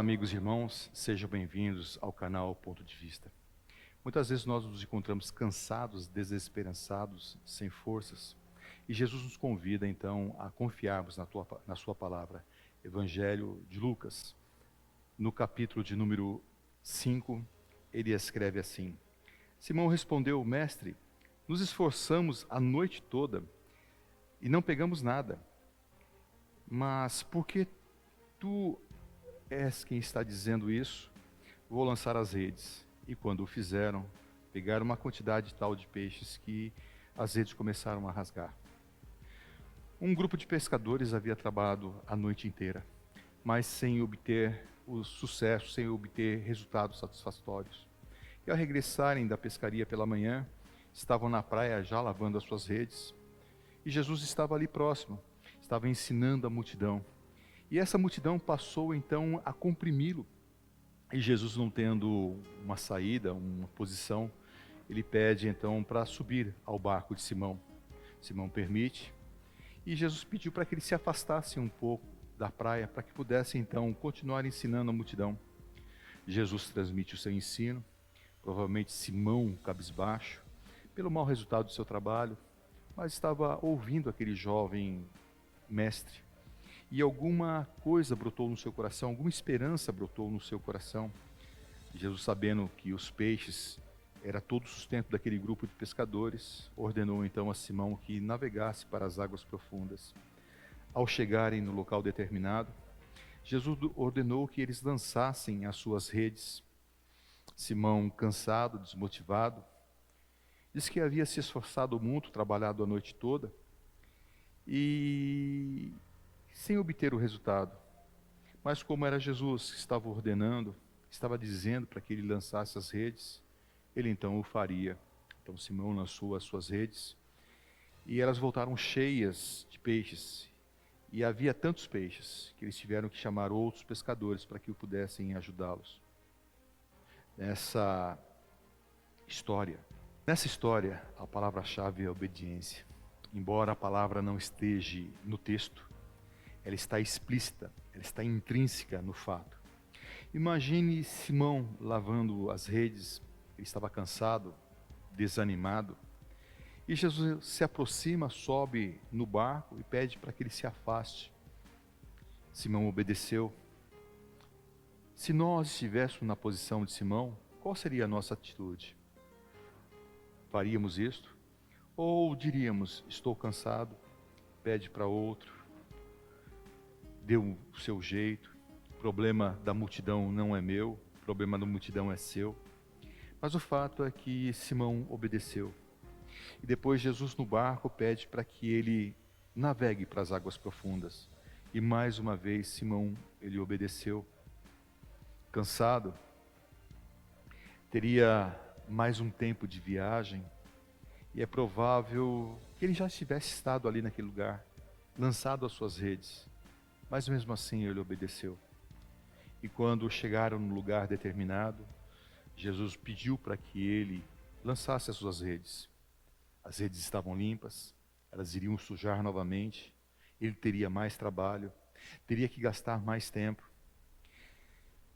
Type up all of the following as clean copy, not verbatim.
amigos e irmãos, sejam bem-vindos ao canal Ponto de Vista. Muitas vezes nós nos encontramos cansados, desesperançados, sem forças, e Jesus nos convida então a confiarmos na sua palavra. Evangelho de Lucas, no capítulo de número 5, ele escreve assim: Simão respondeu: Mestre, nos esforçamos a noite toda e não pegamos nada, mas porque tu és quem está dizendo isso, vou lançar as redes. E quando o fizeram, pegaram uma quantidade tal de peixes que as redes começaram a rasgar. Um grupo de pescadores havia trabalhado a noite inteira, mas sem obter o sucesso, sem obter resultados satisfatórios. E ao regressarem da pescaria pela manhã, estavam na praia já lavando as suas redes, e Jesus estava ali próximo, estava ensinando a multidão. E essa multidão passou então a comprimi-lo. E Jesus, não tendo uma saída, uma posição, ele pede então para subir ao barco de Simão. Simão permite, e Jesus pediu para que ele se afastasse um pouco da praia, para que pudesse então continuar ensinando a multidão. Jesus transmite o seu ensino, provavelmente Simão cabisbaixo, pelo mau resultado do seu trabalho, mas estava ouvindo aquele jovem mestre. E alguma coisa brotou no seu coração, alguma esperança brotou no seu coração. Jesus, sabendo que os peixes era todo o sustento daquele grupo de pescadores, ordenou então a Simão que navegasse para as águas profundas. Ao chegarem no local determinado, Jesus ordenou que eles lançassem as suas redes. Simão, cansado, desmotivado, disse que havia se esforçado muito, trabalhado a noite toda, e sem obter o resultado. Mas como era Jesus que estava ordenando, estava dizendo para que ele lançasse as redes, ele então o faria. Então Simão lançou as suas redes, e elas voltaram cheias de peixes. E havia tantos peixes, que eles tiveram que chamar outros pescadores para que pudessem ajudá-los. Nessa história, a palavra-chave é obediência. Embora a palavra não esteja no texto, ela está explícita, ela está intrínseca no fato. Imagine Simão lavando as redes, ele estava cansado, desanimado, e Jesus se aproxima, sobe no barco e pede para que ele se afaste. Simão obedeceu. Se nós estivéssemos na posição de Simão, qual seria a nossa atitude? Faríamos isto? Ou diríamos: estou cansado, pede para outro, deu o seu jeito, o problema da multidão não é meu, o problema da multidão é seu. Mas o fato é que Simão obedeceu. E depois Jesus no barco pede para que ele navegue para as águas profundas. E mais uma vez Simão, ele obedeceu. Cansado, teria mais um tempo de viagem, e é provável que ele já tivesse estado ali naquele lugar, lançado as suas redes. Mas mesmo assim ele obedeceu. E quando chegaram no lugar determinado, Jesus pediu para que ele lançasse as suas redes. As redes estavam limpas, elas iriam sujar novamente, ele teria mais trabalho, teria que gastar mais tempo.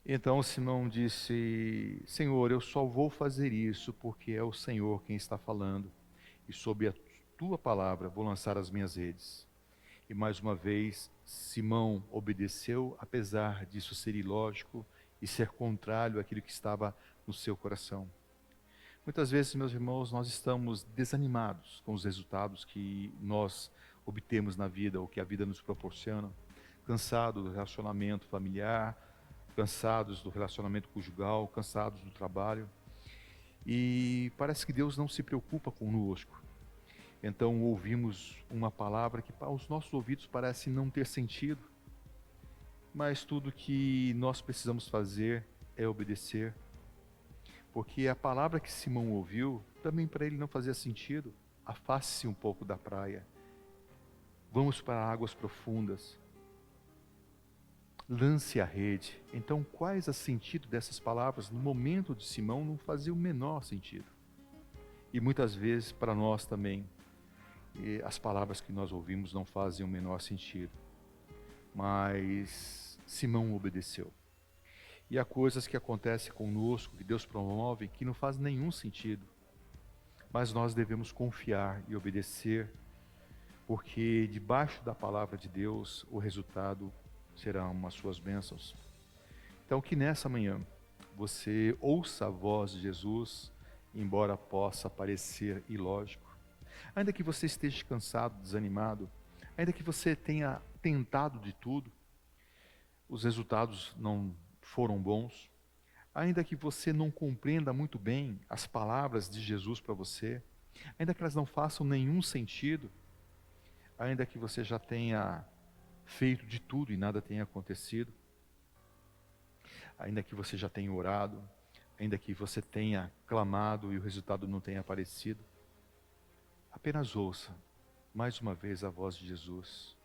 Então Simão disse: Senhor, eu só vou fazer isso porque é o Senhor quem está falando, e sob a tua palavra vou lançar as minhas redes. E mais uma vez Simão obedeceu, apesar disso ser ilógico e ser contrário àquilo que estava no seu coração. Muitas vezes, meus irmãos, nós estamos desanimados com os resultados que nós obtemos na vida, ou que a vida nos proporciona, cansados do relacionamento familiar, cansados do relacionamento conjugal, cansados do trabalho, e parece que Deus não se preocupa conosco. Então ouvimos uma palavra que aos nossos ouvidos parece não ter sentido, mas tudo que nós precisamos fazer é obedecer, porque a palavra que Simão ouviu, também para ele não fazia sentido. Afaste-se um pouco da praia, vamos para águas profundas, lance a rede. Então quais o sentido dessas palavras? No momento de Simão não fazia o menor sentido, e muitas vezes para nós também, as palavras que nós ouvimos não fazem o menor sentido. Mas Simão obedeceu. E há coisas que acontecem conosco, que Deus promove, que não faz nenhum sentido. Mas nós devemos confiar e obedecer, porque debaixo da palavra de Deus, o resultado serão as suas bênçãos. Então, que nessa manhã você ouça a voz de Jesus, embora possa parecer ilógico. Ainda que você esteja cansado, desanimado, ainda que você tenha tentado de tudo, os resultados não foram bons, ainda que você não compreenda muito bem as palavras de Jesus para você, ainda que elas não façam nenhum sentido, ainda que você já tenha feito de tudo e nada tenha acontecido, ainda que você já tenha orado, ainda que você tenha clamado e o resultado não tenha aparecido, apenas ouça mais uma vez a voz de Jesus,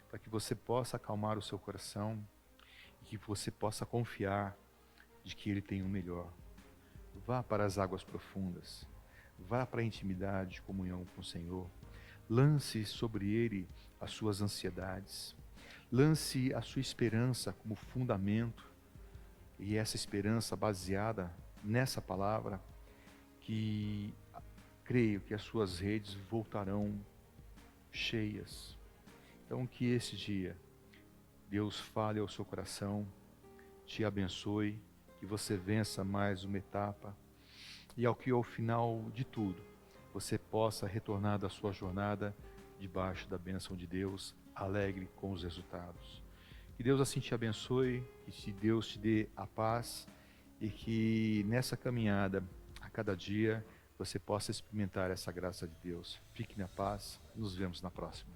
para que você possa acalmar o seu coração e que você possa confiar de que Ele tem o melhor. Vá para as águas profundas, vá para a intimidade, comunhão com o Senhor, lance sobre Ele as suas ansiedades, lance a sua esperança como fundamento, e essa esperança baseada nessa palavra, que creio que as suas redes voltarão cheias. Então que esse dia Deus fale ao seu coração, te abençoe, que você vença mais uma etapa e ao final de tudo, você possa retornar da sua jornada debaixo da bênção de Deus, alegre com os resultados. Que Deus assim te abençoe, que Deus te dê a paz e que nessa caminhada, a cada dia, você possa experimentar essa graça de Deus. Fique na paz, nos vemos na próxima.